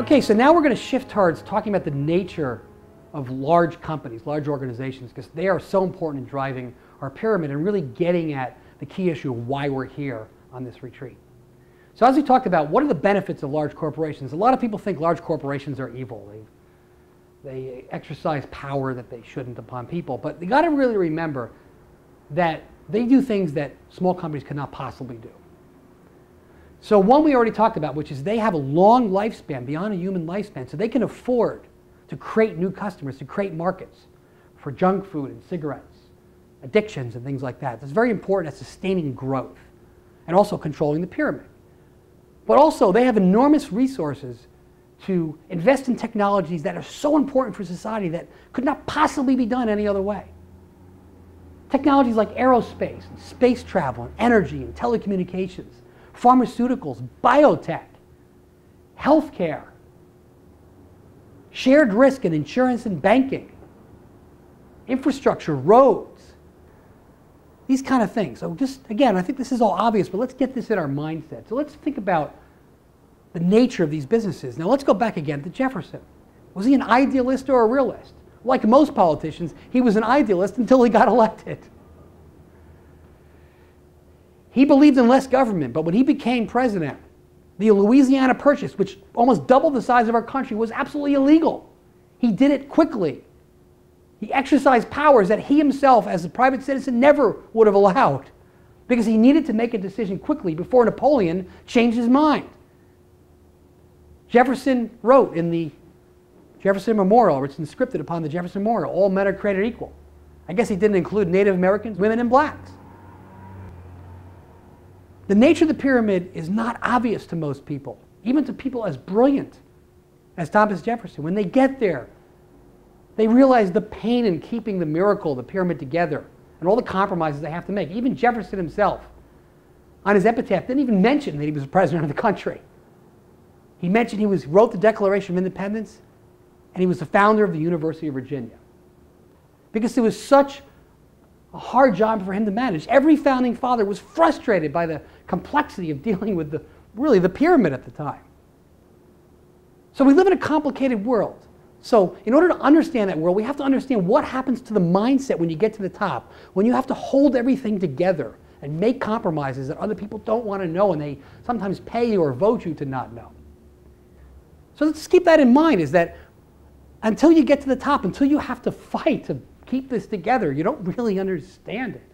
Okay, so now we're going to shift towards talking about the nature of large companies, large organizations, because they are so important in driving our pyramid and really getting at the key issue of why we're here on this retreat. So as we talked about, what are the benefits of large corporations? A lot of people think large corporations are evil. They exercise power that they shouldn't upon people. But you got to really remember that they do things that small companies could not possibly do. So one we already talked about, which is they have a long lifespan, beyond a human lifespan, so they can afford to create new customers, to create markets for junk food and cigarettes, addictions and things like that. That's very important at sustaining growth and also controlling the pyramid. But also they have enormous resources to invest in technologies that are so important for society that could not possibly be done any other way. Technologies like aerospace, and space travel, and energy, and telecommunications, pharmaceuticals, biotech, healthcare, shared risk in insurance and banking, infrastructure, roads, these kind of things. So just, again, I think this is all obvious, but let's get this in our mindset. So let's think about the nature of these businesses. Now let's go back again to Jefferson. Was he an idealist or a realist? Like most politicians, he was an idealist until he got elected. He believed in less government, but when he became president, the Louisiana Purchase, which almost doubled the size of our country, was absolutely illegal. He did it quickly. He exercised powers that he himself, as a private citizen, never would have allowed, because he needed to make a decision quickly before Napoleon changed his mind. Jefferson wrote in the Jefferson Memorial, or it's inscripted upon the Jefferson Memorial, all men are created equal. I guess he didn't include Native Americans, women, and blacks. The nature of the pyramid is not obvious to most people, even to people as brilliant as Thomas Jefferson. When they get there, they realize the pain in keeping the miracle, the pyramid, together, and all the compromises they have to make. Even Jefferson himself, on his epitaph, didn't even mention that he was the president of the country. He mentioned he wrote the Declaration of Independence, and he was the founder of the University of Virginia. Because it was such a hard job for him to manage. Every founding father was frustrated by the complexity of dealing with the pyramid at the time. So we live in a complicated world. So in order to understand that world, we have to understand what happens to the mindset when you get to the top, when you have to hold everything together and make compromises that other people don't want to know, and they sometimes pay you or vote you to not know. So let's keep that in mind, is that until you get to the top, until you have to fight to keep this together, you don't really understand it.